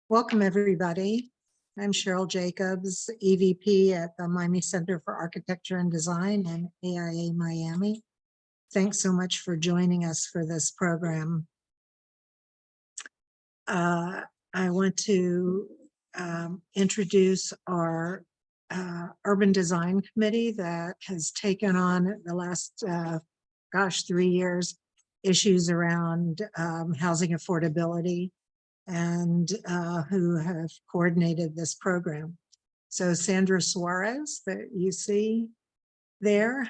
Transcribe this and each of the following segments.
Welcome, everybody. I'm Cheryl Jacobs, EVP at the Miami Center for Architecture and Design and AIA Miami. Thanks so much for joining us for this program. I want to introduce our Urban Design Committee that has taken on the last, 3 years, issues around housing affordability and who have coordinated this program. So Sandra Suarez that you see there.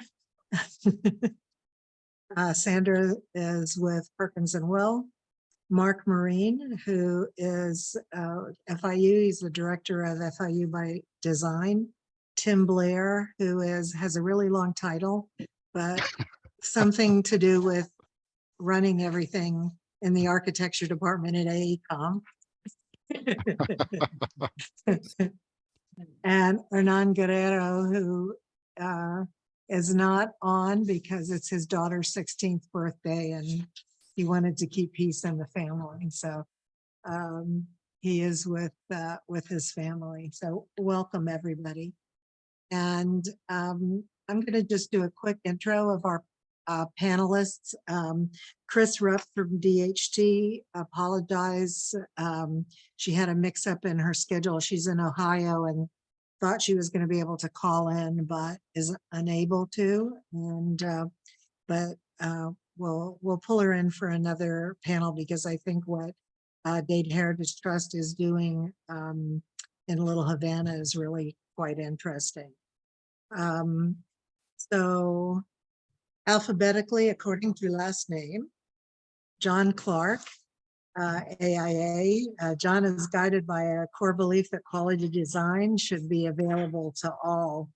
Sandra is with Perkins and Will. Mark Marine, who is FIU, he's the director of FIU by Design. Tim Blair, who has a really long title, but something to do with running everything in the architecture department at AECOM. And Hernan Guerrero, who is not on because it's his daughter's 16th birthday and he wanted to keep peace in the family. So he is with his family. So welcome, everybody. And I'm going to just do a quick intro of our panelists. Chris Rupp from DHT apologized. She had a mix up in her schedule. She's in Ohio and thought she was going to be able to call in, but is unable to. And but we'll pull her in for another panel because I think what Dade Heritage Trust is doing in Little Havana is really quite interesting. So alphabetically, according to last name, John Clark, AIA. John is guided by a core belief that quality design should be available to all.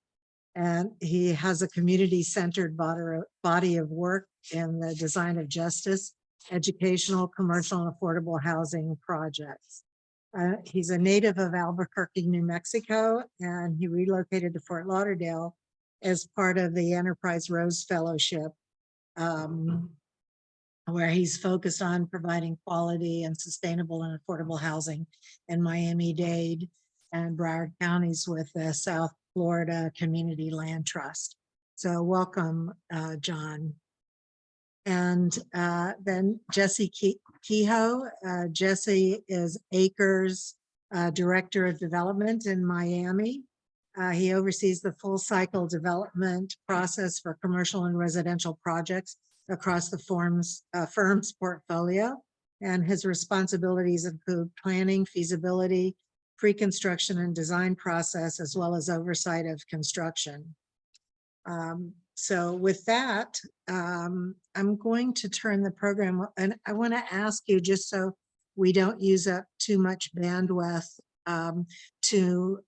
And he has a community-centered body of work in the design of justice, educational, commercial, and affordable housing projects. He's a native of Albuquerque, New Mexico, and he relocated to Fort Lauderdale as part of the Enterprise Rose Fellowship, where he's focused on providing quality and sustainable and affordable housing in Miami-Dade and Broward counties with the South Florida Community Land Trust. So welcome, John. And then Jesse Kehoe. Jesse is Acres Director of Development in Miami. He oversees the full cycle development process for commercial and residential projects across the firm's portfolio. And his responsibilities include planning, feasibility, pre-construction and design process, as well as oversight of construction. So with that, I'm going to turn the program, and I want to ask you, just so we don't use up too much bandwidth, to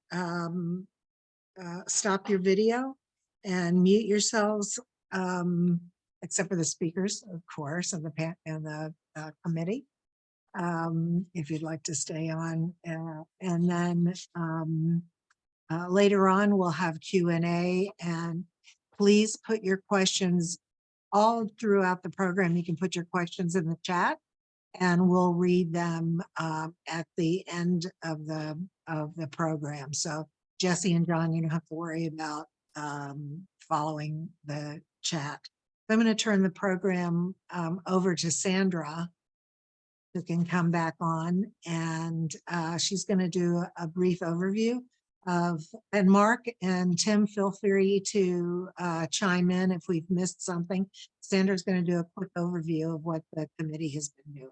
stop your video and mute yourselves, except for the speakers, of course, and the committee, if you'd like to stay on. And then later on, we'll have Q&A, and please put your questions all throughout the program. You can put your questions in the chat, and we'll read them at the end of the program. So Jesse and John, you don't have to worry about following the chat. I'm going to turn the program over to Sandra, who can come back on, and she's going to do a brief overview of, and Mark and Tim, feel free to chime in if we've missed something. Sandra's going to do a quick overview of what the committee has been doing.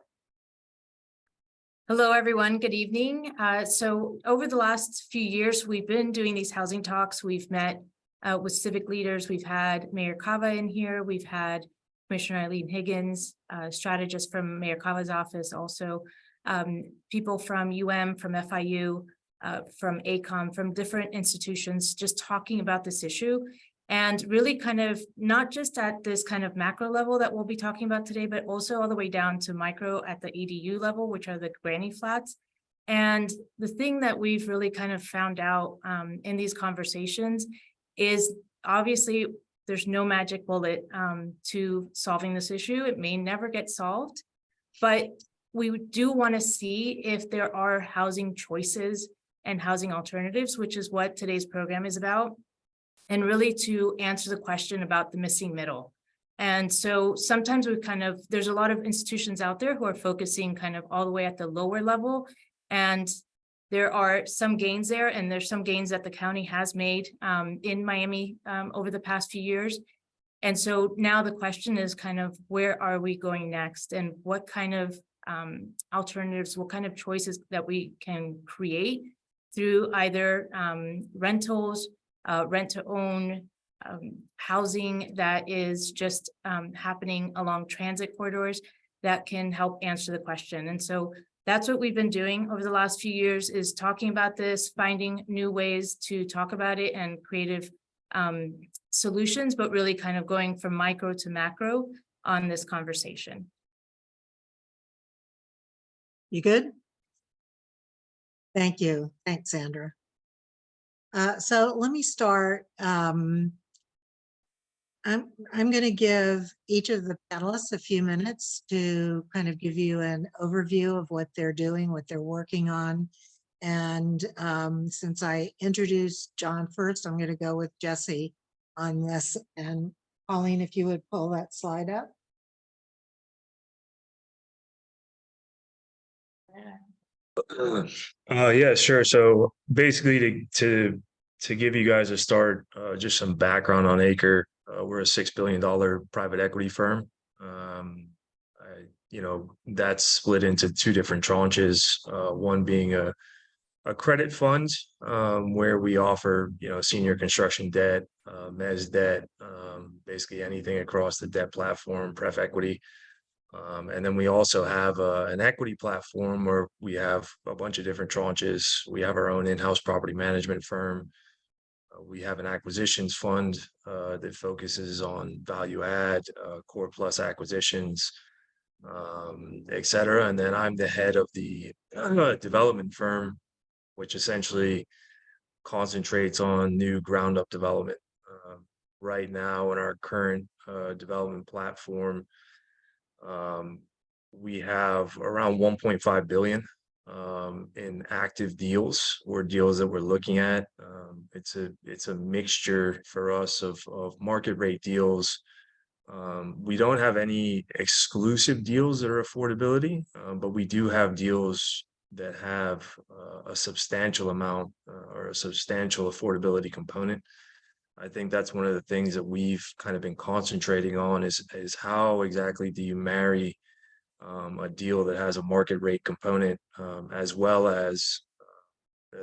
Hello, everyone. Good evening. So over the last few years, we've been doing these housing talks. We've met with civic leaders. We've had Mayor Cava in here. We've had Commissioner Eileen Higgins, strategist from Mayor Cava's office, also people from from FIU, from ACOM, from different institutions, just talking about this issue. And really kind of not just at this kind of macro level that we'll be talking about today, but also all the way down to micro at the EDU level, which are the granny flats. And the thing that we've really kind of found out in these conversations is obviously there's no magic bullet to solving this issue. It may never get solved, but we do want to see if there are housing choices and housing alternatives, which is what today's program is about. And really to answer the question about the missing middle. And so sometimes there's a lot of institutions out there who are focusing kind of all the way at the lower level. And there are some gains there, and there's some gains that the county has made in Miami over the past few years. And so now the question is kind of, where are we going next, and what kind of alternatives, what kind of choices that we can create through either rentals, rent to own, housing that is just happening along transit corridors that can help answer the question. And so that's what we've been doing over the last few years, is talking about this, finding new ways to talk about it and creative solutions, but really kind of going from micro to macro on this conversation. You good? Thank you. Thanks, Sandra. So let me start. I'm going to give each of the panelists a few minutes to kind of give you an overview of what they're doing, what they're working on. And since I introduced John first, I'm going to go with Jesse on this. And Pauline, if you would pull that slide up. Yeah, sure. So basically to give you guys a start, just some background on Acre. We're a $6 billion private equity firm. That's split into two different tranches. One being a credit fund, where we offer, senior construction debt, mezz debt, basically anything across the debt platform, pref equity. And then we also have an equity platform where we have a bunch of different tranches. We have our own in-house property management firm. We have an acquisitions fund that focuses on value add, core plus acquisitions, et cetera. And then I'm the head of the development firm, which essentially concentrates on new ground up development. Right now in our current development platform, we have around 1.5 billion in active deals, or deals that we're looking at. It's a mixture for us of market rate deals. We don't have any exclusive deals that are affordability, but we do have deals that have a substantial amount or a substantial affordability component. I think that's one of the things that we've kind of been concentrating on is how exactly do you marry a deal that has a market rate component as well as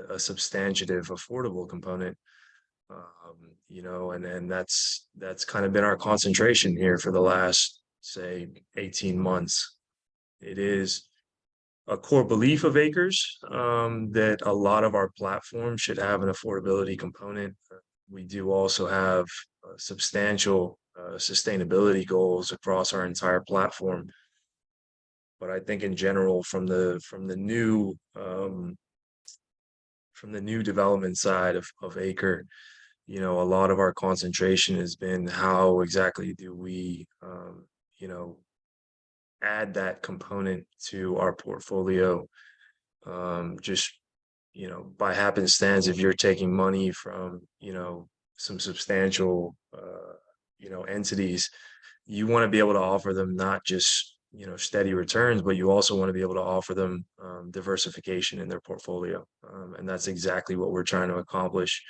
a substantive affordable component, and that's kind of been our concentration here for the last, say, 18 months. It is a core belief of Acres that a lot of our platforms should have an affordability component. We do also have substantial sustainability goals across our entire platform. But I think in general, from the new development side of Acre, a lot of our concentration has been how exactly do we add that component to our portfolio. Just by happenstance, if you're taking money from some substantial entities, you want to be able to offer them not just steady returns, but you also want to be able to offer them diversification in their portfolio, and that's exactly what we're trying to accomplish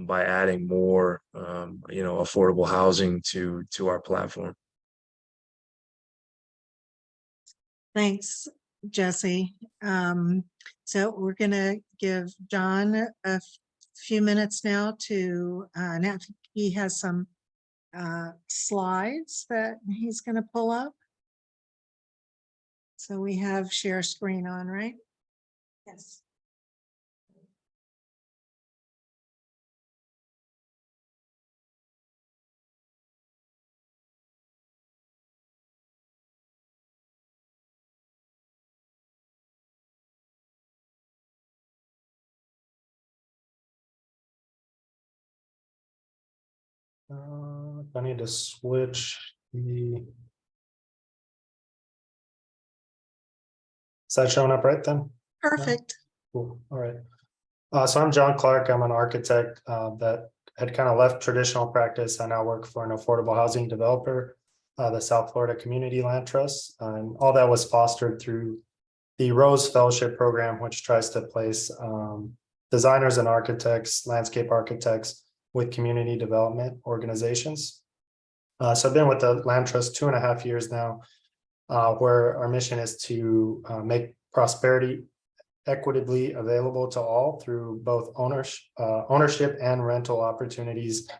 by adding more affordable housing to our platform. Thanks, Jesse. So we're going to give John a few minutes now to, now he has some slides that he's going to pull up. So we have share screen on, right? Yes. I need to switch the Is that showing up right then? Perfect. Cool, all right. So I'm John Clark. I'm an architect that had kind of left traditional practice. I now work for an affordable housing developer, the South Florida Community Land Trust. And all that was fostered through the Rose Fellowship Program, which tries to place designers and architects, landscape architects with community development organizations. So I've been with the Land Trust 2.5 years now, where our mission is to make prosperity equitably available to all through both ownership and rental opportunities.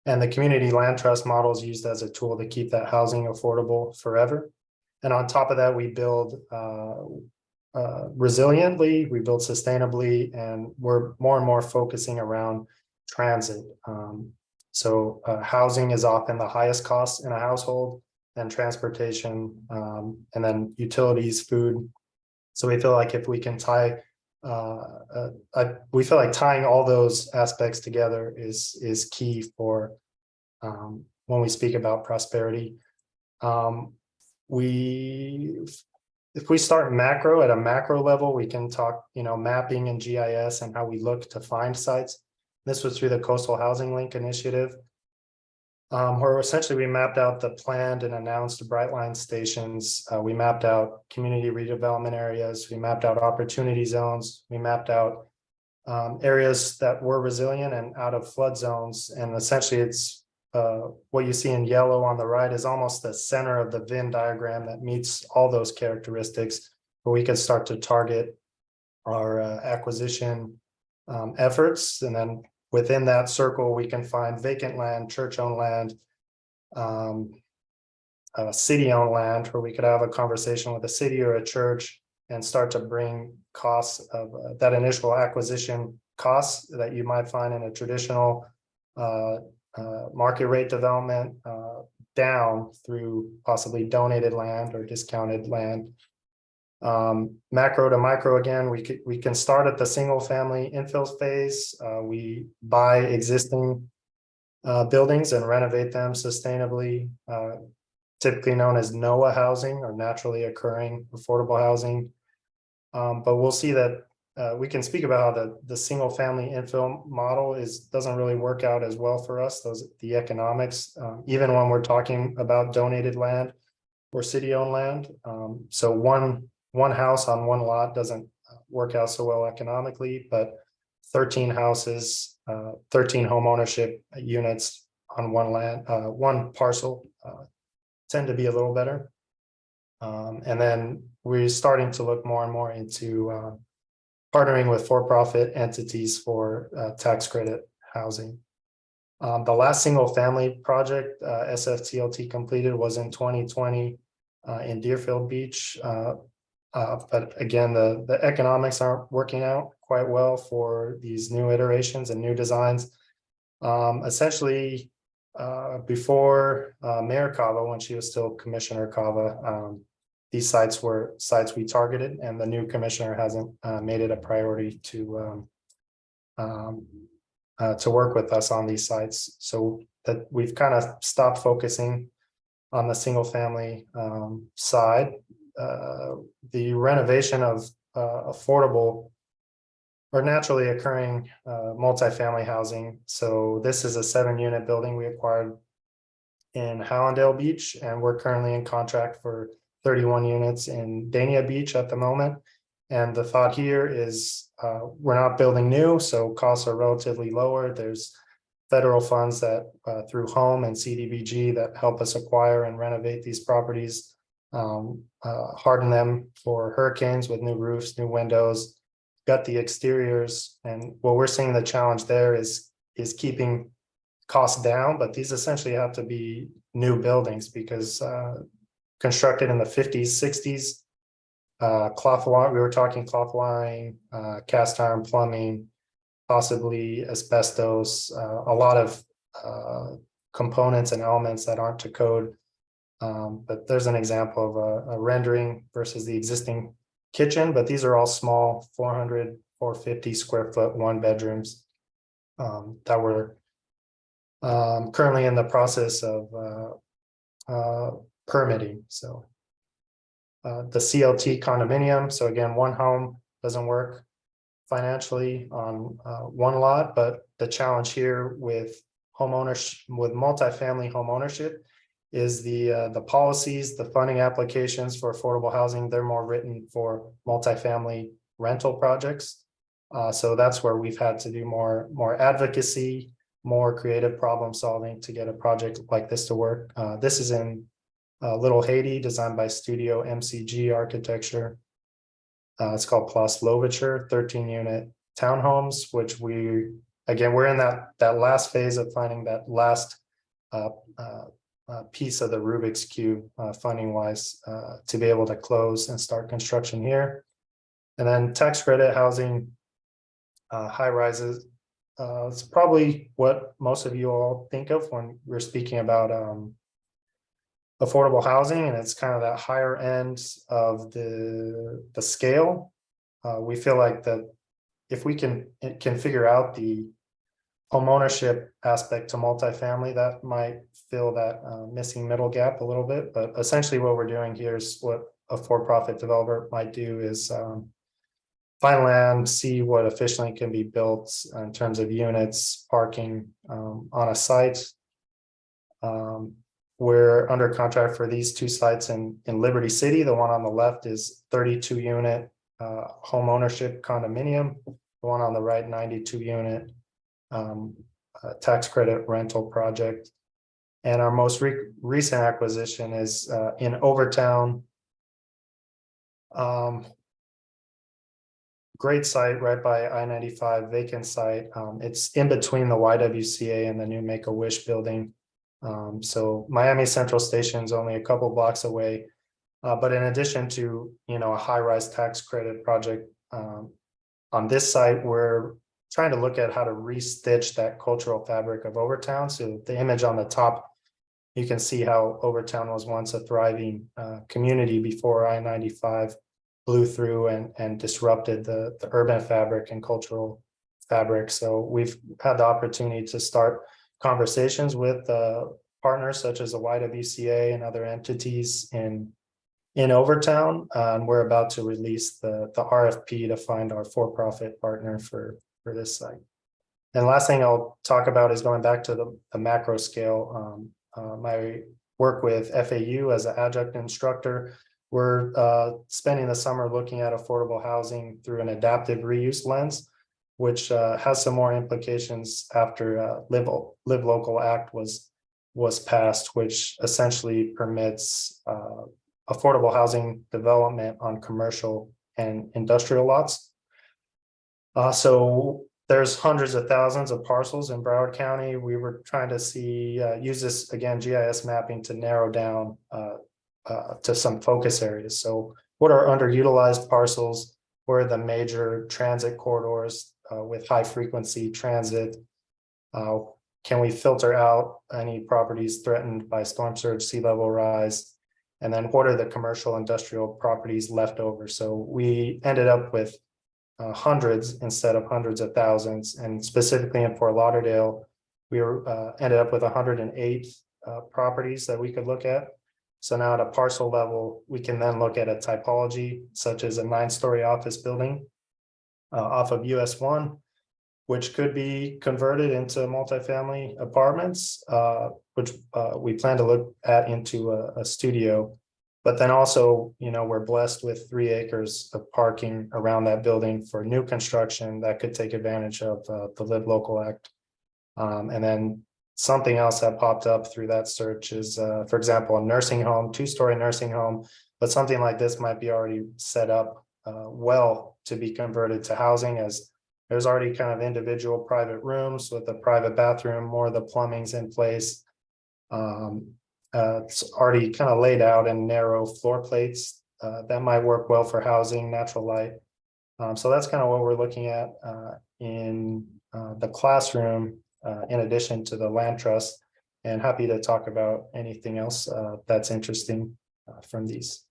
And the community land trust model is used as a tool to keep that housing affordable forever. And on top of that, we build resiliently, we build sustainably, and we're more and more focusing around transit. So housing is often the highest cost in a household, and transportation, and then utilities, food. So we feel like if we can we feel like tying all those aspects together is key for when we speak about prosperity. If we start macro at a macro level, we can talk, mapping and GIS and how we look to find sites. This was through the Coastal Housing Link initiative, where essentially we mapped out the planned and announced Brightline stations. We mapped out community redevelopment areas. We mapped out opportunity zones. We mapped out areas that were resilient and out of flood zones. And essentially it's what you see in yellow on the right is almost the center of the Venn diagram that meets all those characteristics, where we could start to target our acquisition efforts. And then within that circle, we can find vacant land, church-owned land, city-owned land, where we could have a conversation with a city or a church and start to bring costs of that initial acquisition costs that you might find in a traditional market rate development down through possibly donated land or discounted land. Macro to micro, again, we can start at the single family infill phase. We buy existing buildings and renovate them sustainably, typically known as NOAA housing, or naturally occurring affordable housing. But we'll see that we can speak about how the single family infill model doesn't really work out as well for us. The economics, even when we're talking about donated land or city-owned land. So one house on one lot doesn't work out so well economically, but 13 houses, 13 home ownership units on one parcel tend to be a little better. And then we're starting to look more and more into partnering with for-profit entities for tax credit housing. The last single family project SFTLT completed was in 2020 in Deerfield Beach. But again, the economics aren't working out quite well for these new iterations and new designs. Essentially, before Mayor Cava, when she was still Commissioner Cava, these sites were sites we targeted, and the new commissioner hasn't made it a priority to work with us on these sites. So that we've kind of stopped focusing on the single family side. The renovation of affordable or naturally occurring multifamily housing. So this is a 7-unit building we acquired in Hallandale Beach, and we're currently in contract for 31 units in Dania Beach at the moment. And the thought here is we're not building new, so costs are relatively lower. There's federal funds that through home and CDBG that help us acquire and renovate these properties, harden them for hurricanes with new roofs, new windows, gut the exteriors. And what we're seeing the challenge there is keeping costs down, but these essentially have to be new buildings because constructed in the 50s, 60s, cloth wiring, we were talking cloth wiring, cast iron plumbing, possibly asbestos, a lot of components and elements that aren't to code. But there's an example of a rendering versus the existing kitchen, but these are all small 400, 450 square foot, 1-bedrooms that were currently in the process of permitting. So the CLT condominium. So again, one home doesn't work financially on one lot, but the challenge here with homeowners, with multifamily home ownership is the policies, the funding applications for affordable housing, they're more written for multifamily rental projects. So that's where we've had to do more advocacy, more creative problem solving to get a project like this to work. This is in Little Haiti, designed by Studio MCG Architecture. It's called Plus Loviture, 13-unit townhomes, which we're in that last phase of finding that last piece of the Rubik's Cube funding wise to be able to close and start construction here. And then tax credit housing, high rises. It's probably what most of you all think of when we're speaking about affordable housing, and it's kind of that higher end of the scale. We feel like that if we can figure out the homeownership aspect to multifamily, that might fill that missing middle gap a little bit. But essentially what we're doing here is what a for-profit developer might do is find land, see what efficiently can be built in terms of units, parking on a site. We're under contract for these two sites in Liberty City. The one on the left is 32-unit home ownership condominium. The one on the right, 92-unit tax credit rental project. And our most recent acquisition is in Overtown. Great site right by I-95, vacant site. It's in between the YWCA and the new Make-A-Wish building. So Miami Central Station is only a couple blocks away. But in addition to, a high-rise tax credit project on this site, we're trying to look at how to restitch that cultural fabric of Overtown. So the image on the top, you can see how Overtown was once a thriving community before I-95 blew through and disrupted the urban fabric and cultural fabric. So we've had the opportunity to start conversations with partners such as the YWCA and other entities in Overtown. And we're about to release the RFP to find our for-profit partner for this site. And last thing I'll talk about is going back to the macro scale. My work with FAU as an adjunct instructor, we're spending the summer looking at affordable housing through an adaptive reuse lens, which has some more implications after Live Local Act was passed, which essentially permits affordable housing development on commercial and industrial lots. So there's hundreds of thousands of parcels in Broward County. We were trying to see, use this, again, GIS mapping to narrow down to some focus areas. So what are underutilized parcels? Where are the major transit corridors with high frequency transit? Can we filter out any properties threatened by storm surge, sea level rise? And then what are the commercial industrial properties left over? So we ended up with hundreds instead of hundreds of thousands. And specifically in Fort Lauderdale, we ended up with 108 properties that we could look at. So now at a parcel level, we can then look at a typology such as a 9-story office building off of US 1, which could be converted into multifamily apartments, which we plan to look at into a studio. But then also, we're blessed with 3 acres of parking around that building for new construction that could take advantage of the Live Local Act. And then something else that popped up through that search is, for example, a nursing home, 2-story nursing home, but something like this might be already set up well to be converted to housing, as there's already kind of individual private rooms with a private bathroom, more of the plumbing's in place. It's already kind of laid out in narrow floor plates that might work well for housing, natural light. So that's kind of what we're looking at in the classroom, in addition to the land trust, and happy to talk about anything else that's interesting from these.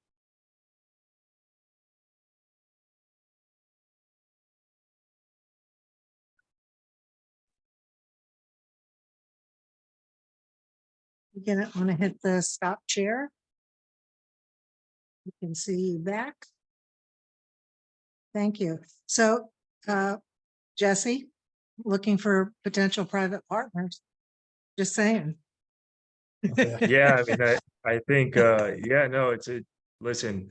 You gonna want to hit the stop share? You can see you back. Thank you. So, Jesse, looking for potential private partners. Just saying. Yeah, I mean, I think, yeah, no, listen,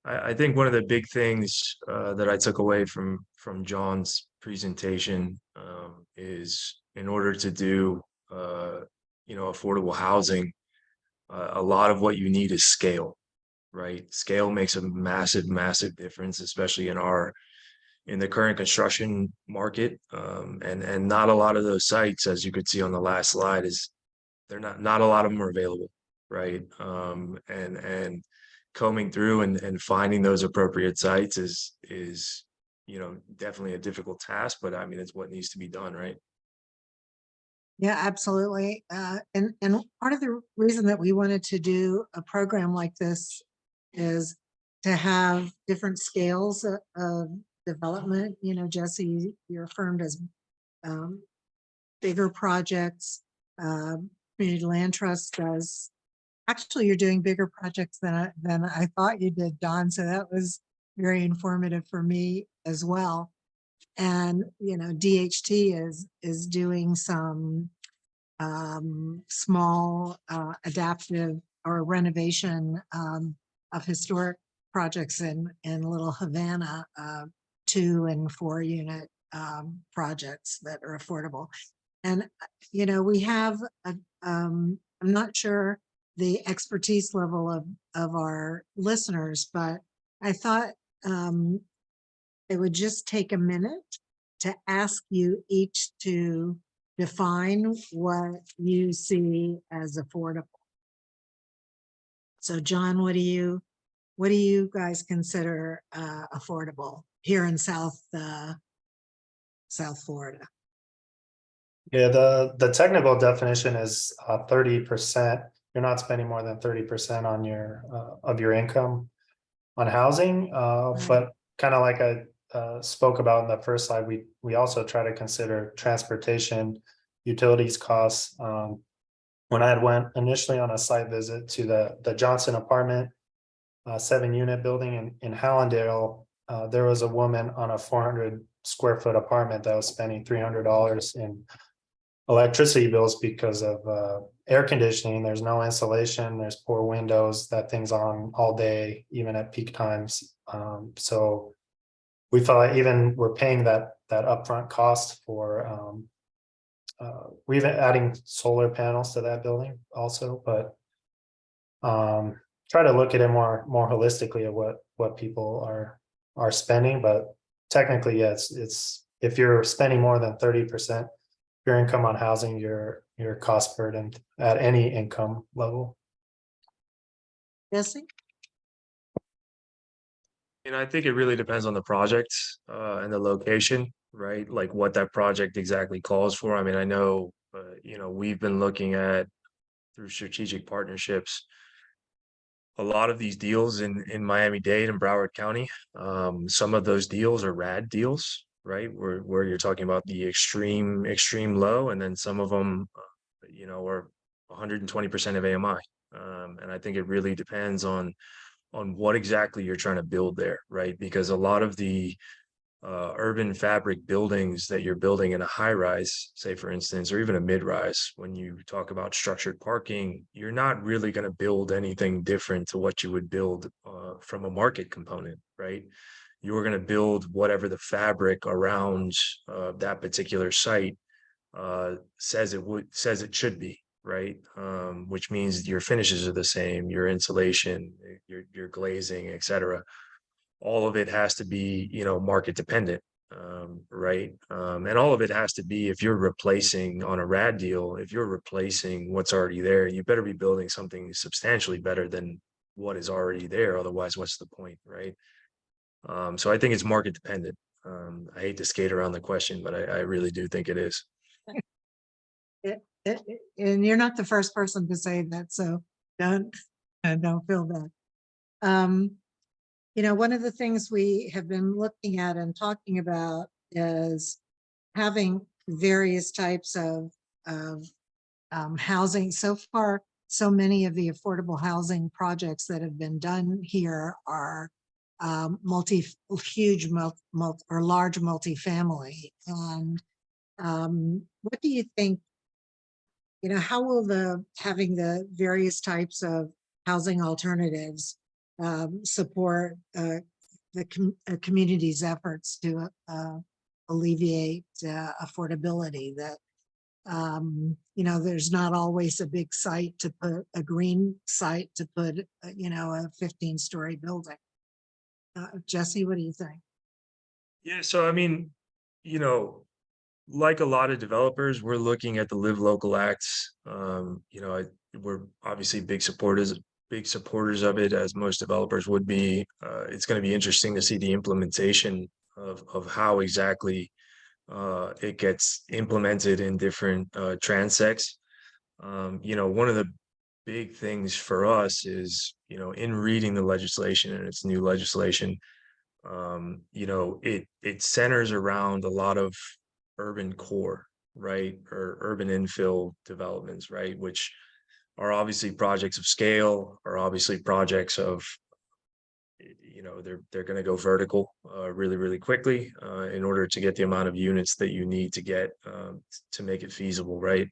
I think one of the big things that I took away from John's presentation is in order to do, affordable housing, a lot of what you need is scale, right? Scale makes a massive, massive difference, especially in the current construction market. And not a lot of those sites, as you could see on the last slide, they're not a lot of them are available, right? And combing through and finding those appropriate sites is definitely a difficult task, but I mean it's what needs to be done, right? Yeah, absolutely. And part of the reason that we wanted to do a program like this is to have different scales of development. You know, Jesse, you're affirmed as bigger projects. Community Land Trust does. Actually, you're doing bigger projects than I thought you did, Don. So that was very informative for me as well. And DHT is doing some small adaptive or renovation of historic projects in Little Havana, 2 and 4 unit projects that are affordable. And we have I'm not sure the expertise level of our listeners, but I thought it would just take a minute to ask you each to define what you see as affordable. So John, what do you guys consider affordable here in South Florida? Yeah, the technical definition is 30%. You're not spending more than 30% on your of your income on housing. But kind of like I spoke about in the first slide, we also try to consider transportation, utilities costs. When I had went initially on a site visit to the Johnson apartment, 7-unit building in Hallandale, there was a woman on a 400 square foot apartment that was spending $300 in electricity bills because of air conditioning. There's no insulation, there's poor windows, that thing's on all day, even at peak times. So we felt like even we're paying that upfront cost for we've been adding solar panels to that building also, but try to look at it more holistically at what people are spending. But technically, yes, it's if you're spending more than 30% your income on housing, your cost burden at any income level. Jesse? And I think it really depends on the project and the location, right? Like what that project exactly calls for. I mean, I know, we've been looking at through strategic partnerships a lot of these deals in Miami-Dade and Broward County. Some of those deals are rad deals, right? Where you're talking about the extreme low, and then some of them, are 120% of AMI. And I think it really depends on what exactly you're trying to build there, right? Because a lot of the urban fabric buildings that you're building in a high rise, say for instance, or even a mid rise, when you talk about structured parking, you're not really going to build anything different to what you would build from a market component, right? You're going to build whatever the fabric around that particular site says it should be, right? Which means your finishes are the same, your insulation, your glazing, etc. All of it has to be, market dependent, right? And all of it has to be, if you're replacing on a rad deal, if you're replacing what's already there, you better be building something substantially better than what is already there. Otherwise, what's the point, right? So I think it's market dependent. I hate to skate around the question, but I really do think it is. And you're not the first person to say that, so don't feel bad. One of the things we have been looking at and talking about is having various types of housing. So far, so many of the affordable housing projects that have been done here are huge, or large multifamily. And what do you think, how will having the various types of housing alternatives support the community's efforts to alleviate affordability? That there's not always a big site to put a green site to put a 15-story building. Jesse, what do you think? Yeah, so I mean, like a lot of developers, we're looking at the Live Local Acts. We're obviously big supporters of it, as most developers would be. It's going to be interesting to see the implementation of how exactly it gets implemented in different transects. One of the big things for us is, in reading the legislation, and it's new legislation, it centers around a lot of urban core, right? Or urban infill developments, right? Which are obviously projects of scale, are obviously projects of, they're going to go vertical really, really quickly in order to get the amount of units that you need to get to make it feasible, right?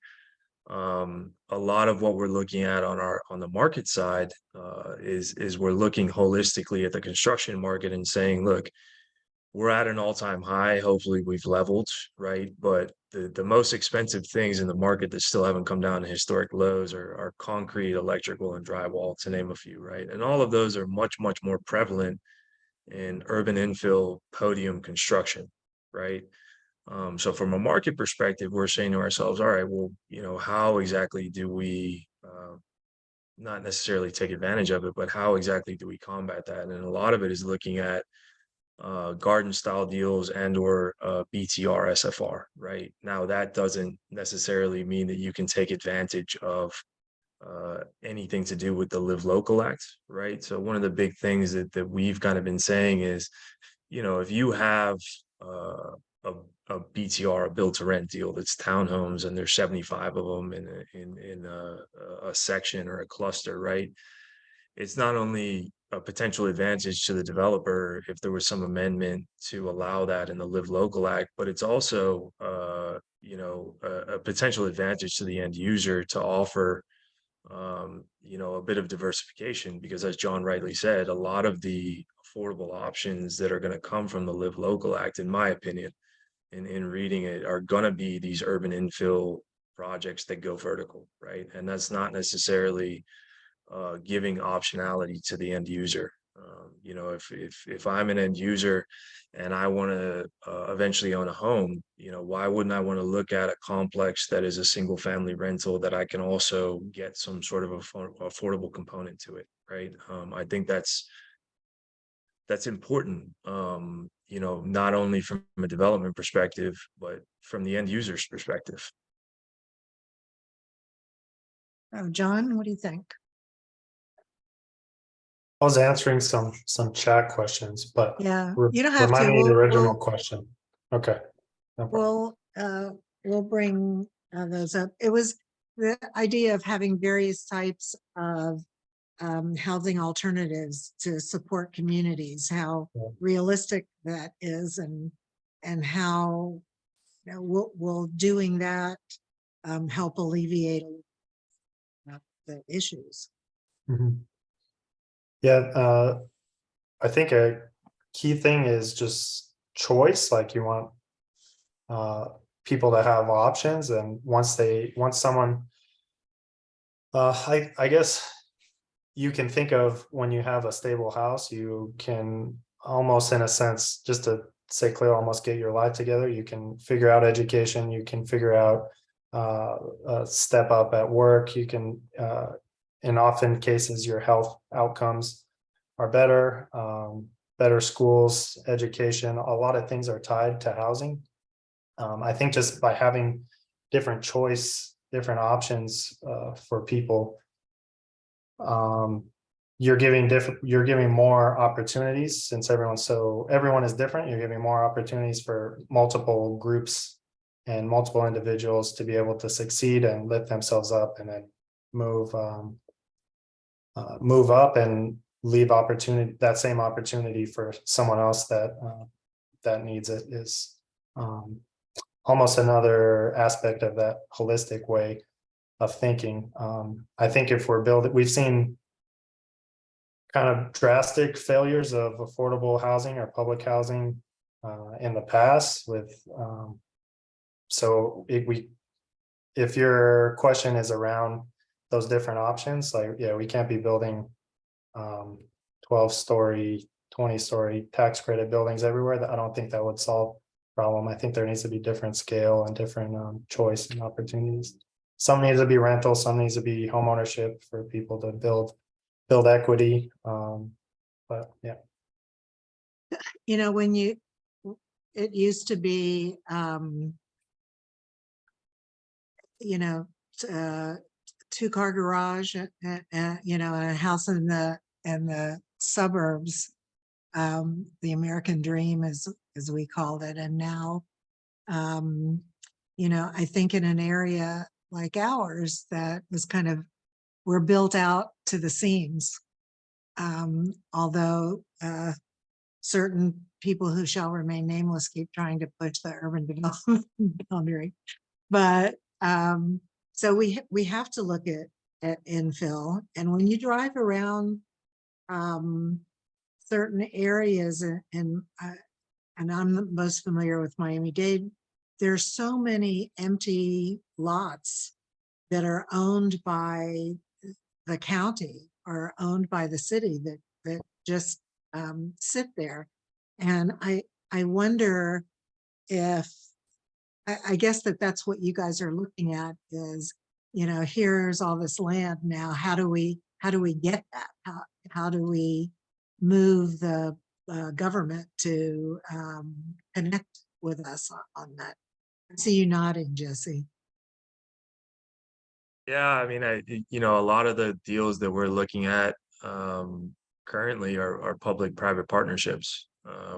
A lot of what we're looking at on the market side is we're looking holistically at the construction market and saying, look, we're at an all-time high. Hopefully we've leveled, right? But the most expensive things in the market that still haven't come down to historic lows are concrete, electrical, and drywall, to name a few, right? And all of those are much, much more prevalent in urban infill podium construction, right? So from a market perspective, we're saying to ourselves, all right, well, how exactly do we not necessarily take advantage of it, but how exactly do we combat that? And a lot of it is looking at garden style deals and or BTR SFR, right? Now that doesn't necessarily mean that you can take advantage of anything to do with the Live Local Act, right? So one of the big things that we've kind of been saying is, if you have a BTR, a build to rent deal that's townhomes, and there's 75 of them in a section or a cluster, right? It's not only a potential advantage to the developer if there was some amendment to allow that in the Live Local Act, but it's also a potential advantage to the end user to offer a bit of diversification, because as John rightly said, a lot of the affordable options that are going to come from the Live Local Act, in my opinion, in reading it, are going to be these urban infill projects that go vertical, right? And that's not necessarily giving optionality to the end user. If I'm an end user and I want to eventually own a home, why wouldn't I want to look at a complex that is a single family rental that I can also get some sort of affordable component to it, right? I think that's important, not only from a development perspective, but from the end user's perspective. Oh, John, what do you think? I was answering some chat questions, but Yeah, you don't have remind to. me the original question. Okay. No problem. We'll bring those up. It was the idea of having various types of housing alternatives to support communities, how Yeah. realistic that is, and how will doing that help alleviate the issues. Mhm. Yeah, I think a key thing is just choice. Like you want people to have options, and once someone, I guess you can think of when you have a stable house, you can almost, in a sense, just to say clear, almost get your life together. You can figure out education, you can figure out step up at work, you can in often cases your health outcomes are better, better schools, education, a lot of things are tied to housing. I think just by having different choice, different options for people, you're giving more opportunities, since everyone is different. You're giving more opportunities for multiple groups and multiple individuals to be able to succeed and lift themselves up, and then move move up and leave that same opportunity for someone else that needs it is almost another aspect of that holistic way of thinking. I think if we're building, we've seen kind of drastic failures of affordable housing or public housing in the past with so if your question is around those different options, like, yeah, we can't be building 12-story, 20-story tax credit buildings everywhere. That I don't think that would solve the problem. I think there needs to be different scale and different choice and opportunities. Some needs to be rental, some needs to be home ownership for people to build equity. But yeah. You know, when it used to be, you know, 2-car garage, you know, and a house in the suburbs, the American dream, as we called it. And now, you know, I think in an area like ours that was kind of, we're built out to the seams. Although certain people who shall remain nameless keep trying to push the urban development boundary. But so we have to look at infill. And when you drive around certain areas, and I'm most familiar with Miami-Dade, there's so many empty lots that are owned by the county or owned by the city that just sit there. And I wonder if, I guess that's what you guys are looking at is, you know, here's all this land now. How do we get that? How do we move the government to connect with us on that? I see you nodding, Jesse. Yeah, I mean, you know, a lot of the deals that we're looking at currently are public-private partnerships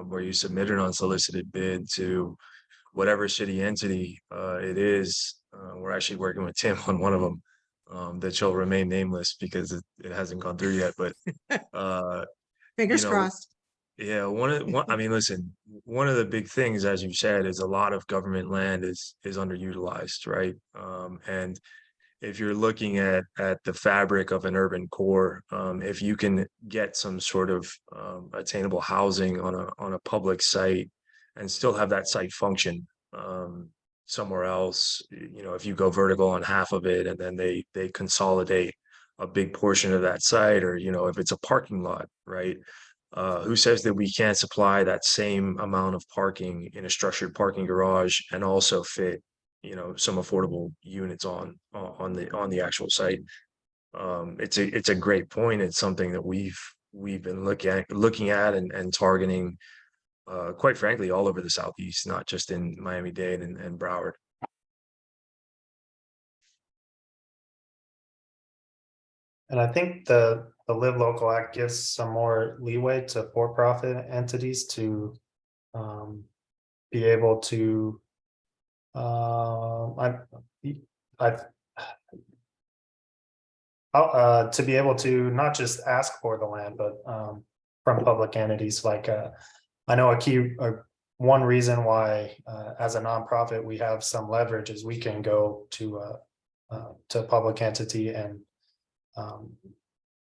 where you submit an unsolicited bid to whatever city entity it is. We're actually working with Tim on one of them that shall remain nameless because it hasn't gone through yet. But you Fingers know, crossed. yeah, I mean, listen, one of the big things, as you said, is a lot of government land is underutilized, right? And if you're looking at the fabric of an urban core, if you can get some sort of attainable housing on a public site and still have that site function somewhere else, you know, if you go vertical on half of it and then they consolidate a big portion of that site, or you know, if it's a parking lot, right? Who says that we can't supply that same amount of parking in a structured parking garage and also fit, you know, some affordable units on the actual site? It's a great point. It's something that we've been looking at and targeting, quite frankly, all over the Southeast, not just in Miami-Dade and Broward. And I think the Live Local Act gives some more leeway to for-profit entities to be able to to be able to not just ask for the land, but from public entities. Like I know one reason why as a nonprofit we have some leverage is we can go to a public entity and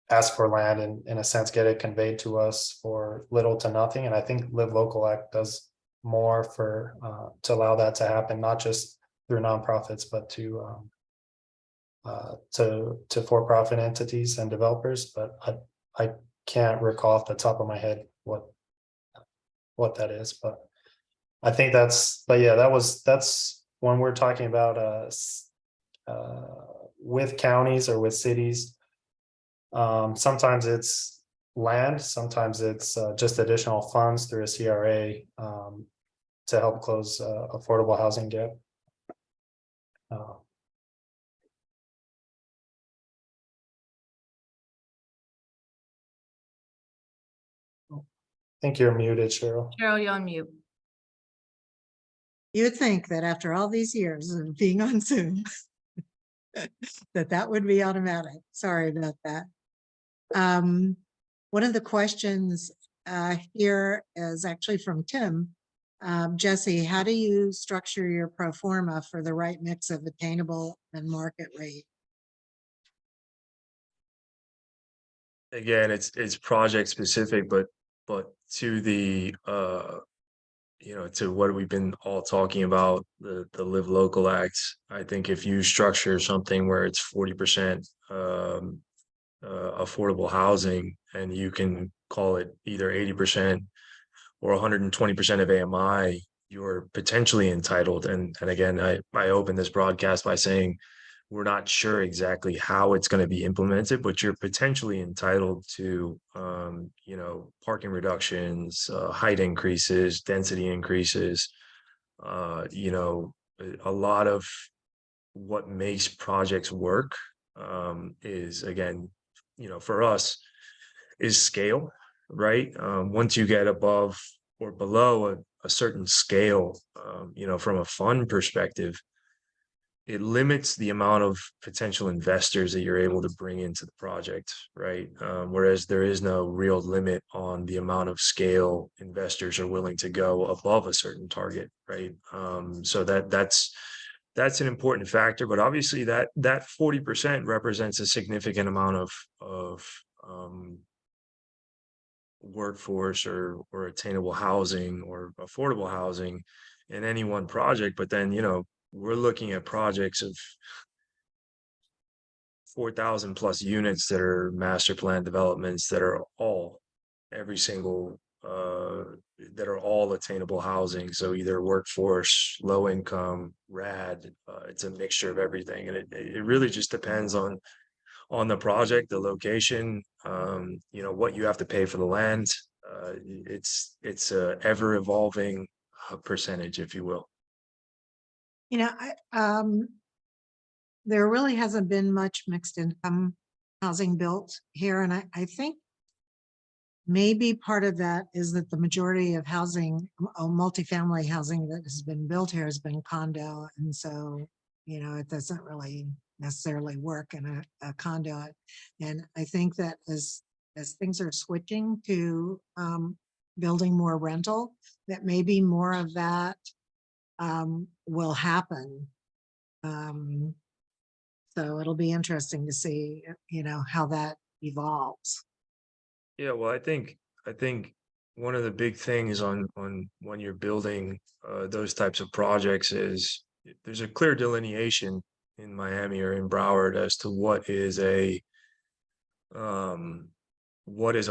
ask for land and in a sense get it conveyed to us for little to nothing. And I think Live Local Act does more for to allow that to happen, not just through nonprofits, but to for-profit entities and developers. But I can't recall off the top of my head what that is. But I think that's when we're talking about with counties or with cities. Sometimes it's land, sometimes it's just additional funds through a CRA to help close affordable housing gap. I think you're muted, Cheryl. Cheryl, you're on mute. You would think that after all these years of being on Zoom, that would be automatic. Sorry about that. One of the questions here is actually from Tim. Jesse, how do you structure your pro forma for the right mix of attainable and market rate? Again, it's project specific, but to the to what we've been all talking about, the Live Local Act, I think if you structure something where it's 40% affordable housing, and you can call it either 80% or 120% of AMI, you're potentially entitled. And again, I opened this broadcast by saying we're not sure exactly how it's going to be implemented, but you're potentially entitled to, parking reductions, height increases, density increases, a lot of what makes projects work is, again, for us, is scale, right? Once you get above or below a certain scale, from a fund perspective, it limits the amount of potential investors that you're able to bring into the project, right? Whereas there is no real limit on the amount of scale investors are willing to go above a certain target, right? So that's an important factor, but obviously that 40% represents a significant amount of workforce or attainable housing or affordable housing in any one project. But then, we're looking at projects of 4,000 plus units that are master plan developments that are all that are all attainable housing. So either workforce, low income, rad, it's a mixture of everything. And it really just depends on the project, the location, what you have to pay for the land. It's a ever evolving percentage, if you will. There really hasn't been much mixed income housing built here. And I think maybe part of that is that the majority of housing, multifamily housing that has been built here has been condo. And so, it doesn't really necessarily work in a condo. And I think that as things are switching to building more rental, that maybe more of that will happen. So it'll be interesting to see, how that evolves. Yeah, well, I think one of the big things on when you're building those types of projects is there's a clear delineation in Miami or in Broward as to what is a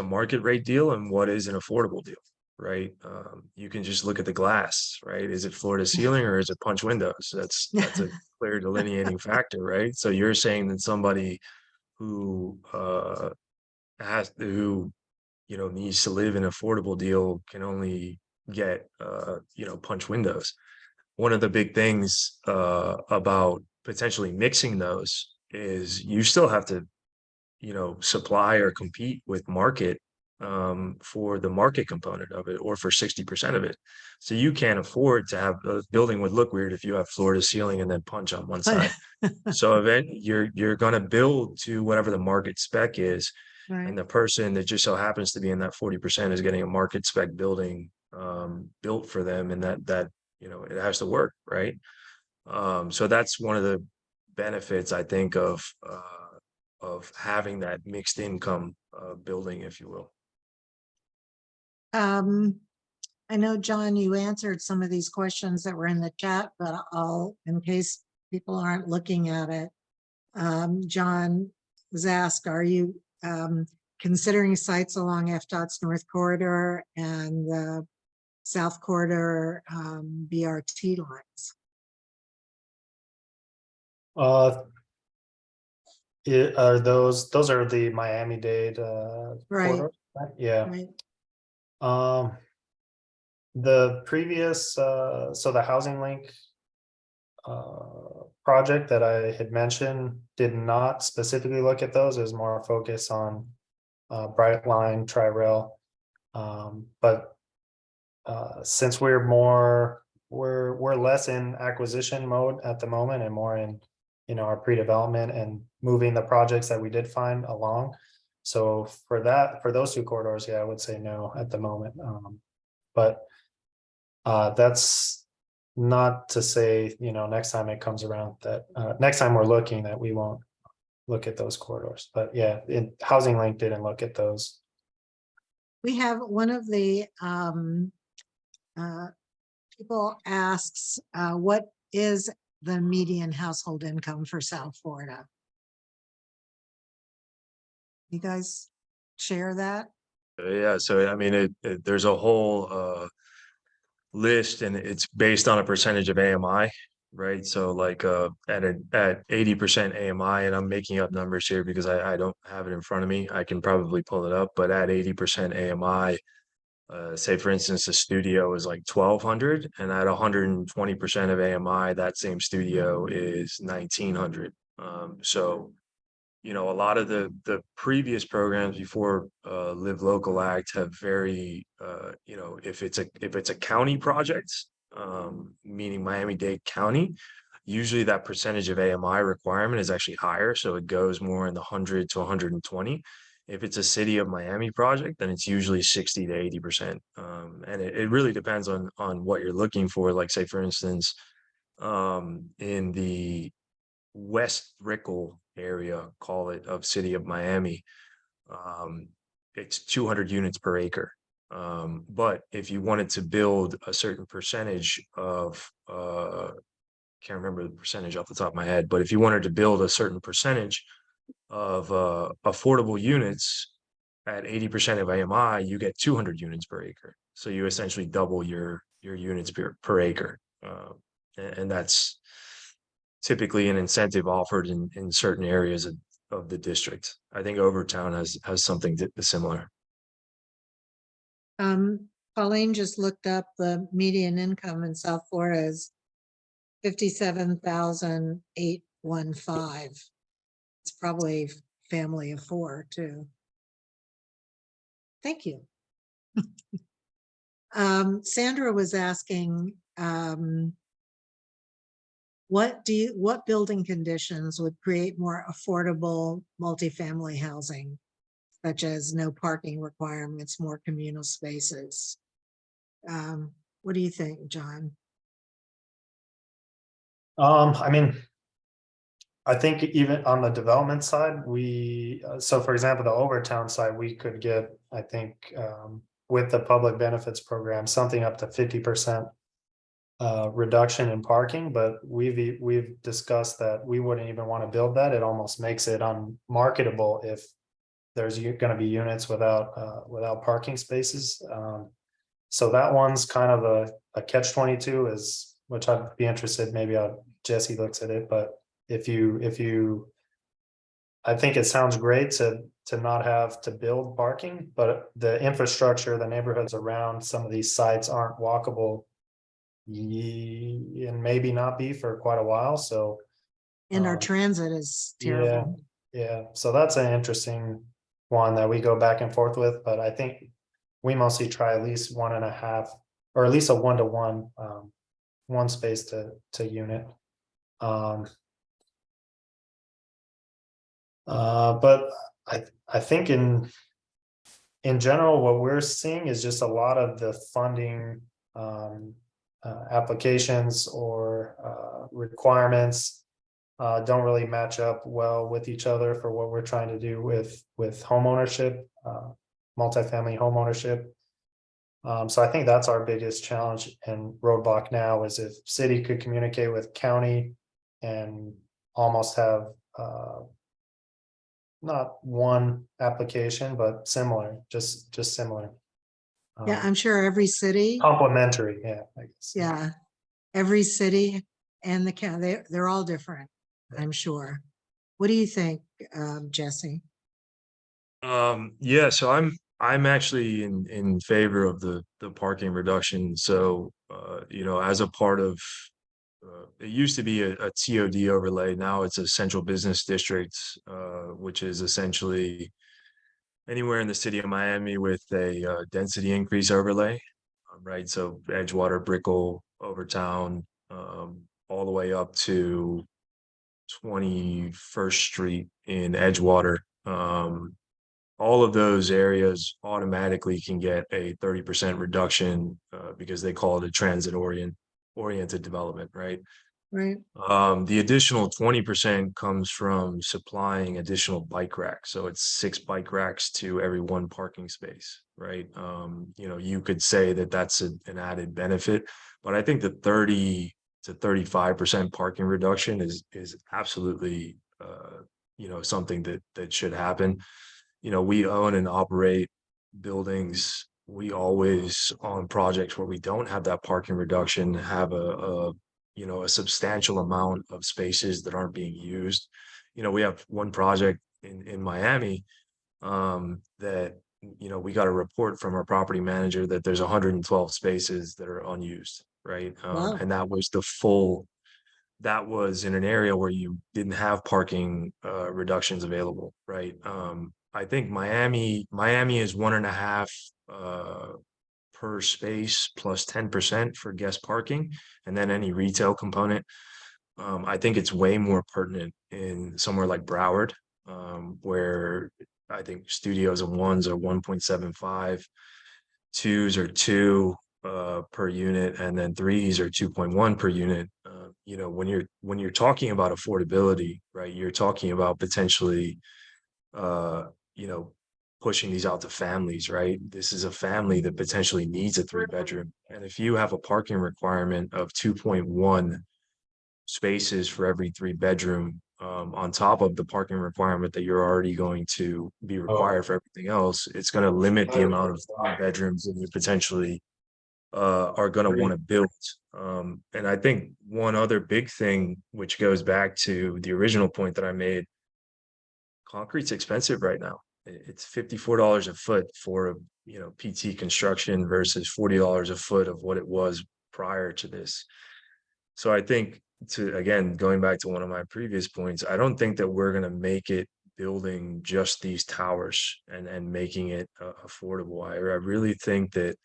market rate deal and what is an affordable deal, right? You can just look at the glass, right? Is it floor to ceiling or is it punch windows? That's a clear delineating factor, right? So you're saying that somebody who needs to live in an affordable deal can only get punch windows. One of the big things about potentially mixing those is you still have to supply or compete with market for the market component of it, or for 60% of it. So you can't afford to have a building would look weird if you have floor to ceiling and then punch on one side. So you're going to build to whatever the market spec is. Right. And the person that just so happens to be in that 40% is getting a market spec building built for them, and that it has to work, right? So that's one of the benefits, I think, of having that mixed income building, if you will. I know, John, you answered some of these questions that were in the chat, but in case people aren't looking at it, John was asked, are you considering sites along FDOT's North Corridor and the South Corridor BRT lines? Those are the Miami-Dade Right. corridors, right? Yeah. Right. The previous so the Housing Link project that I had mentioned did not specifically look at those. It was more focused on Brightline, Tri-Rail, but since we're less in acquisition mode at the moment and more in our pre-development and moving the projects that we did find along. So for those two corridors, yeah, I would say no at the moment. But that's not to say, next time it comes around that next time we're looking that we won't look at those corridors. But yeah, Housing Link didn't look at those. We have one of the people asks, what is the median household income for South Florida? You guys share that? Yeah, so I mean, there's a whole list, and it's based on a percentage of AMI, right? So like at 80% AMI, and I'm making up numbers here because I don't have it in front of me. I can probably pull it up, but at 80% AMI, say for instance, the studio is like 1,200, and at 120% of AMI, that same studio is 1,900. So a lot of the previous programs before Live Local Act have very if it's a county project, meaning Miami-Dade County, usually that percentage of AMI requirement is actually higher, so it goes more in the 100 to 120. If it's a City of Miami project, then it's usually 60 to 80%. And it really depends on what you're looking for. Like say for instance, in the West Brickell area, call it, of City of Miami, it's 200 units per acre. But if you wanted to build a certain percentage of can't remember the percentage off the top of my head, but if you wanted to build a certain percentage of affordable units at 80% of AMI, you get 200 units per acre. So you essentially double your units per acre. And that's typically an incentive offered in certain areas of the district. I think Overtown has something similar. Pauline just looked up the median income in South Florida is 57,815. It's probably family of four too. Thank you. Sandra was asking, what building conditions would create more affordable multifamily housing, such as no parking requirements, more communal spaces? What do you think, John? I mean, I think even on the development side, so for example, the Overtown side, we could get, I think, with the public benefits program, something up to 50% reduction in parking, but we've discussed that we wouldn't even want to build that. It almost makes it unmarketable if there's going to be units without parking spaces. So that one's kind of a catch-22, is which I'd be interested. Maybe Jesse looks at it, but if you, I think it sounds great to not have to build parking, but the infrastructure, the neighborhoods around some of these sites aren't walkable, and maybe not be for quite a while. So, And our transit is terrible. yeah. So that's an interesting one that we go back and forth with, but I think we mostly try at least 1.5, or at least a 1-to-1, one space to unit. But I think in general, what we're seeing is just a lot of the funding applications or requirements don't really match up well with each other for what we're trying to do with home ownership, multifamily home ownership. So I think that's our biggest challenge and roadblock now, is if city could communicate with county and almost have not one application, but similar, just similar. Yeah, I'm sure every city. Complementary, yeah, I guess. Yeah, every city and the county, they're all different, I'm sure. What do you think, Jesse? Yeah, so I'm actually in favor of the parking reduction. So as a part of it used to be a TOD overlay, now it's a central business district, which is essentially anywhere in the city of Miami with a density increase overlay, right? So Edgewater, Brickell, Overtown, all the way up to 21st Street in Edgewater. All of those areas automatically can get a 30% reduction because they call it a oriented development, right? Right. The additional 20% comes from supplying additional bike racks. So it's 6 bike racks to every 1 parking space, right? You could say that that's an added benefit, but I think the 30 to 35% parking reduction is absolutely something that should happen. We own and operate buildings. We always, on projects where we don't have that parking reduction, have a substantial amount of spaces that aren't being used. We have one project in Miami that, we got a report from our property manager that there's 112 spaces that are unused, right? Wow. And that was in an area where you didn't have parking reductions available, right? I think Miami is 1.5 per space plus 10% for guest parking, and then any retail component. I think it's way more pertinent in somewhere like Broward, where I think studios and ones are 1.75, twos are 2 per unit, and then threes are 2.1 per unit. When you're talking about affordability, right, you're talking about potentially pushing these out to families, right? This is a family that potentially needs a 3-bedroom. And if you have a parking requirement of 2.1 spaces for every 3-bedroom, on top of the parking requirement that you're already going to be required for everything else, it's going to limit the amount of 3 bedrooms that you potentially are going to want to build. And I think one other big thing, which goes back to the original point that I made, concrete's expensive right now. It's $54 a foot for PT construction versus $40 a foot of what it was prior to this. So I think, again, going back to one of my previous points, I don't think that we're going to make it building just these towers and making it affordable. I really think that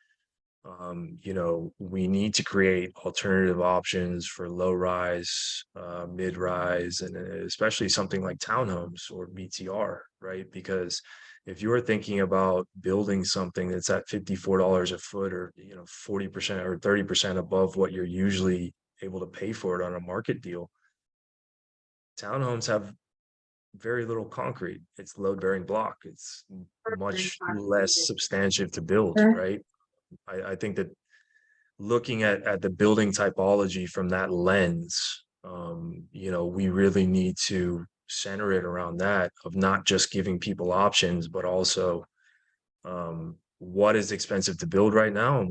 we need to create alternative options for low rise, mid rise, and especially something like townhomes or BTR, right? Because if you're thinking about building something that's at $54 a foot, or 40% or 30% above what you're usually able to pay for it on a market deal, townhomes have very little concrete. It's load bearing block. It's much less substantive to build, right? I think that looking at the building typology from that lens, we really need to center it around that, of not just giving people options, but also what is expensive to build right now, and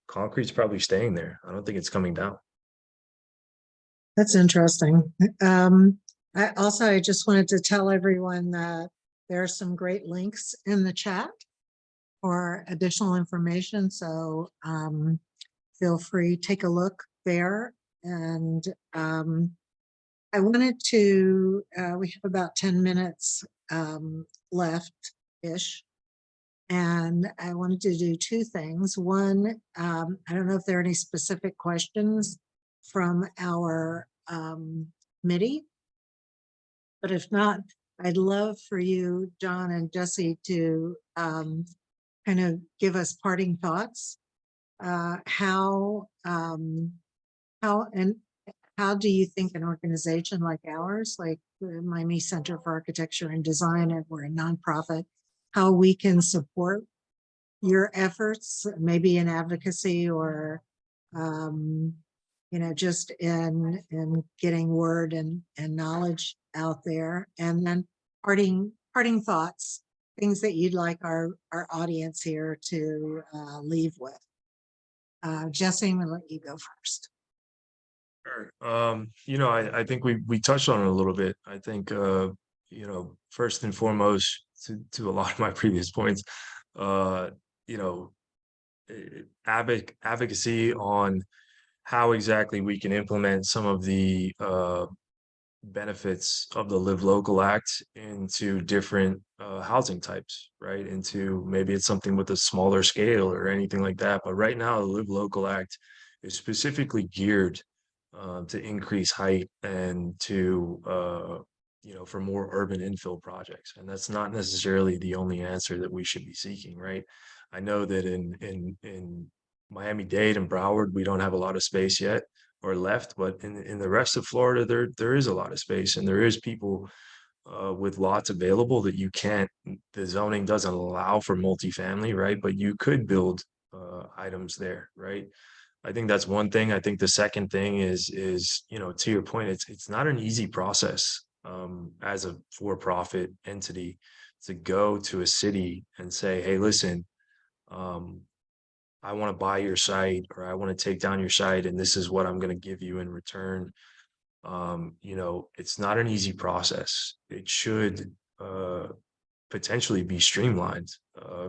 concrete's probably staying there. I don't think it's coming down. That's interesting. I just wanted to tell everyone that there are some great links in the chat for additional information. So feel free, take a look there. And I wanted to, we have about 10 minutes left-ish. And I wanted to do 2 things. One, I don't know if there are any specific questions from our committee, but if not, I'd love for you, John and Jesse, to kind of give us parting thoughts. How do you think an organization like ours, like the Miami Center for Architecture and Design, and we're a nonprofit, how we can support your efforts, maybe in advocacy or just in getting word and knowledge out there? And then parting thoughts, things that you'd like our audience here to leave with. Jesse, I'm gonna let you go first. Sure. I think we touched on it a little bit. I think first and foremost, to a lot of my previous points, advocacy on how exactly we can implement some of the benefits of the Live Local Act into different housing types, right? Into maybe it's something with a smaller scale or anything like that. But right now, the Live Local Act is specifically geared to increase height and to, for more urban infill projects. And that's not necessarily the only answer that we should be seeking, right? I know that in Miami-Dade and Broward, we don't have a lot of space yet or left, but in the rest of Florida, there is a lot of space, and there is people with lots available that you can't, the zoning doesn't allow for multifamily, right? But you could build items there, right? I think that's one thing. I think the second thing is, to your point, it's not an easy process as a for-profit entity to go to a city and say, hey, listen, I want to buy your site, or I want to take down your site, and this is what I'm going to give you in return. It's not an easy process. It should potentially be streamlined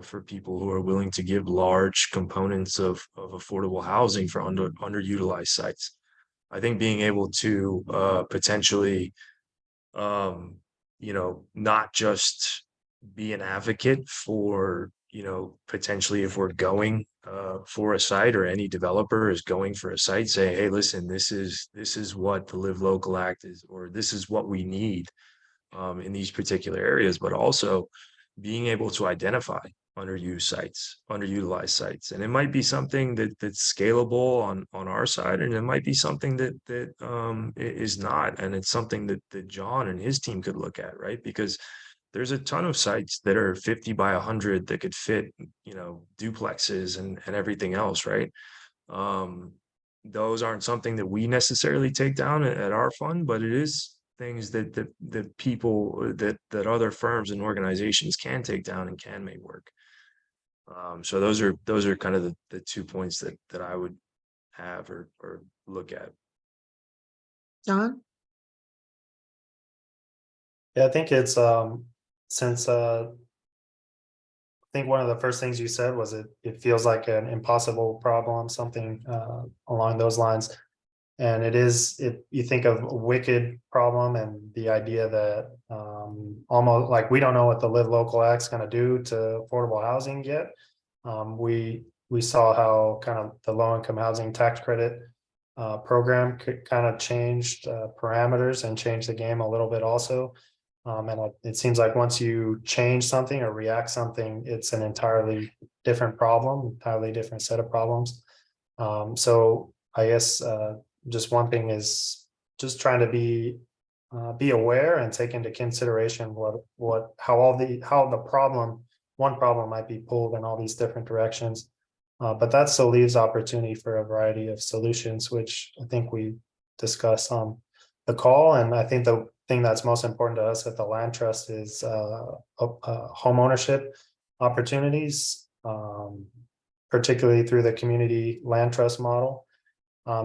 for people who are willing to give large components of affordable housing for underutilized sites. I think being able to potentially, not just be an advocate for, potentially if we're going for a site, or any developer is going for a site, say, hey, listen, this is what the Live Local Act is, or this is what we need in these particular areas, but also being able to identify underutilized sites. And it might be something that's scalable on our side, and it might be something that is not. And it's something that John and his team could look at, right? Because there's a ton of sites that are 50 by 100 that could fit, duplexes and everything else, right? Those aren't something that we necessarily take down at our fund, but it is things that people that other firms and organizations can take down and can make work. So those are kind of the 2 points that I would have or look at. John? Yeah, I think it's since I think one of the first things you said was it feels like an impossible problem, something along those lines. And it is, if you think of a wicked problem and the idea that almost like we don't know what the Live Local Act's going to do to affordable housing yet. We saw how kind of the low income housing tax credit program could kind of changed parameters and changed the game a little bit also. And it seems like once you change something or react something, it's an entirely different problem, entirely different set of problems. So I guess just one thing is just trying to be aware and take into consideration how the problem, one problem might be pulled in all these different directions. But that still leaves opportunity for a variety of solutions, which I think we discussed on the call. And I think the thing that's most important to us at the Land Trust is home ownership opportunities, particularly through the community land trust model.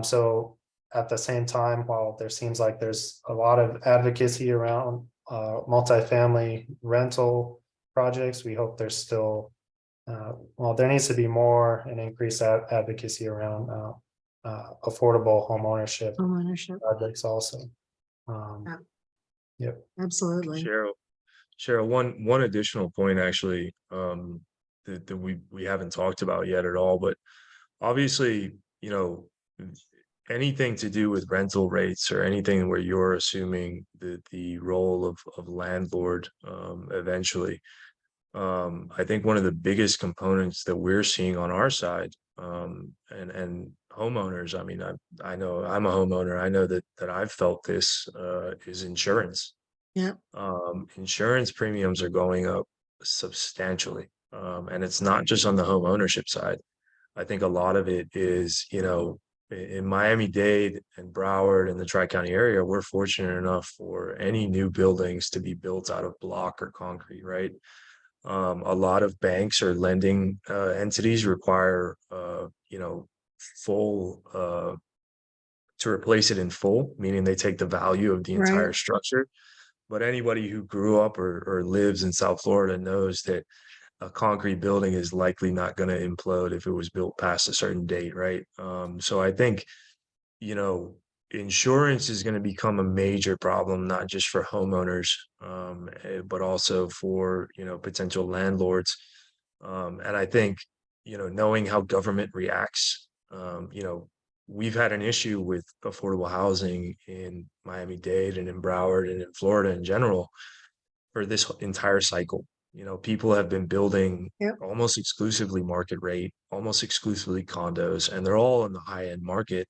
So at the same time, while there seems like there's a lot of advocacy around multifamily rental projects, we hope there's still, there needs to be more and increased advocacy around affordable home ownership projects also. Yep. Absolutely. Cheryl, one additional point actually that we haven't talked about yet at all, but obviously, anything to do with rental rates or anything where you're assuming the role of landlord eventually. I think one of the biggest components that we're seeing on our side, and homeowners, I mean, I know I'm a homeowner, I know that I've felt this, is insurance. Yeah. Insurance premiums are going up substantially. And it's not just on the home ownership side. I think a lot of it is, in Miami-Dade and Broward and the Tri-County area, we're fortunate enough for any new buildings to be built out of block or concrete, right? A lot of banks or lending entities require, full, to replace it in full, meaning they take the value of the entire structure. But anybody who grew up or lives in South Florida knows that a concrete building is likely not going to implode if it was built past a certain date, right? So I think, insurance is going to become a major problem, not just for homeowners, but also for, potential landlords. And I think, knowing how government reacts, we've had an issue with affordable housing in Miami-Dade and in Broward and in Florida in general for this entire cycle. You know, people have been building Yep. almost exclusively market rate, almost exclusively condos, and they're all in the high end market.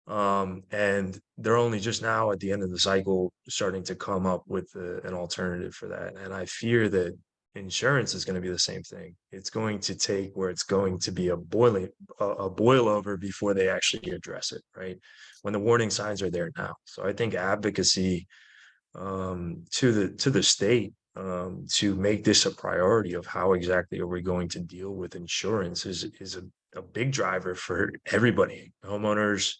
And they're only just now at the end of the cycle starting to come up with an alternative for that. And I fear that insurance is going to be the same thing. It's going to take where it's going to be a boil over before they actually address it, right? When the warning signs are there now. So I think advocacy to the state to make this a priority of how exactly are we going to deal with insurance is a big driver for everybody, homeowners,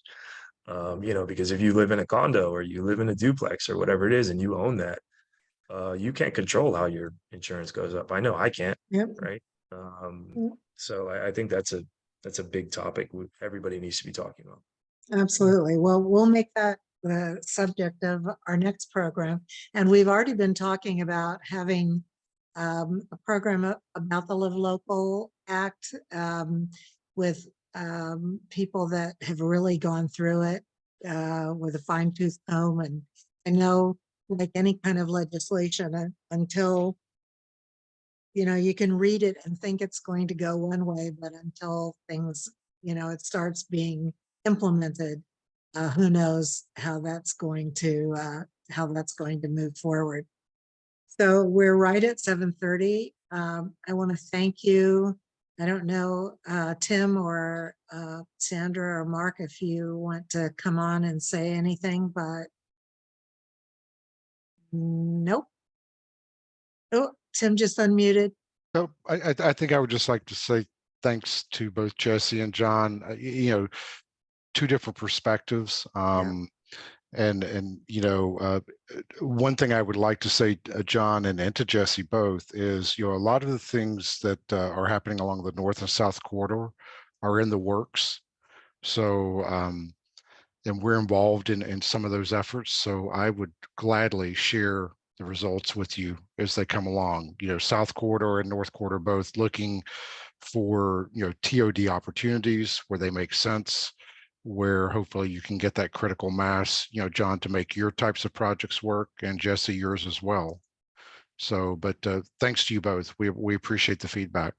you know, because if you live in a condo or you live in a duplex or whatever it is and you own that, you can't control how your insurance goes up. I know I can't, Yep. right? Yep. So I think that's a big topic everybody needs to be talking about. Absolutely. Well, we'll make that the subject of our next program. And we've already been talking about having a program about the Live Local Act with people that have really gone through it with a fine tooth comb. And I know, like any kind of legislation, until you can read it and think it's going to go one way, but until things, it starts being implemented, who knows how that's going to move forward. So we're right at 7:30. I want to thank you. I don't know, Tim or Sandra or Mark, if you want to come on and say anything, but nope. Oh, Tim just unmuted. So I think I would just like to say thanks to both Jesse and John. Two different perspectives. And one thing I would like to say, John, and to Jesse both, is a lot of the things that are happening along the north and south corridor are in the works. So and we're involved in some of those efforts. So I would gladly share the results with you as they come along. South corridor and north corridor both looking for TOD opportunities where they make sense, where hopefully you can get that critical mass, John, to make your types of projects work, and Jesse, yours as well. So, but thanks to you both. We appreciate the feedback.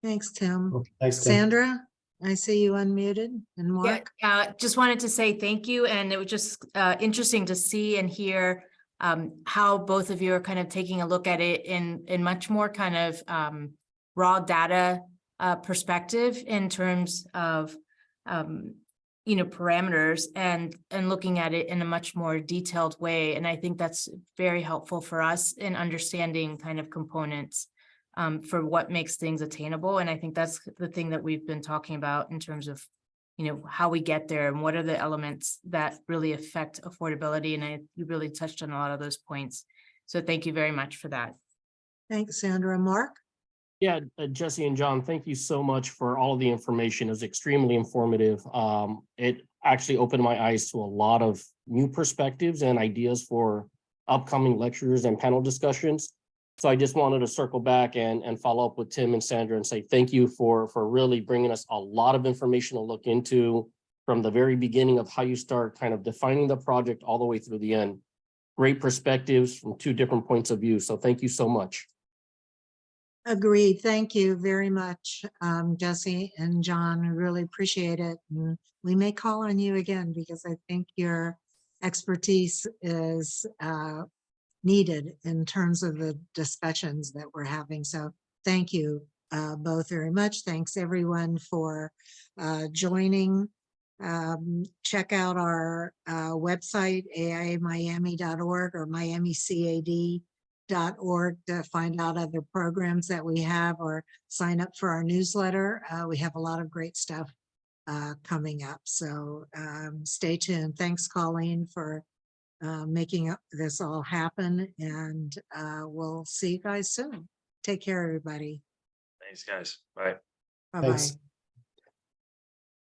Thanks, Tim. Thanks, Tim. Sandra, I see you unmuted, and Mark. Yeah, just wanted to say thank you. And it was just interesting to see and hear how both of you are kind of taking a look at it in much more kind of raw data perspective in terms of parameters and looking at it in a much more detailed way. And I think that's very helpful for us in understanding kind of components for what makes things attainable. And I think that's the thing that we've been talking about in terms of, how we get there and what are the elements that really affect affordability. And you really touched on a lot of those points. So thank you very much for that. Thanks, Sandra. Mark? Yeah, Jesse and John, thank you so much for all of the information. It was extremely informative. It actually opened my eyes to a lot of new perspectives and ideas for upcoming lectures and panel discussions. So I just wanted to circle back and follow up with Tim and Sandra and say thank you for really bringing us a lot of information to look into from the very beginning of how you start kind of defining the project all the way through the end. Great perspectives from two different points of view. So thank you so much. Agreed. Thank you very much, Jesse and John. I really appreciate it. And we may call on you again because I think your expertise is needed in terms of the discussions that we're having. So thank you both very much. Thanks everyone for joining. Check out our website, aiamiami.org or miamicad.org to find out other programs that we have or sign up for our newsletter. We have a lot of great stuff coming up. So stay tuned. Thanks, Colleen, for making this all happen, and we'll see you guys soon. Take care, everybody. Thanks, guys. Bye. Bye-bye. Thanks.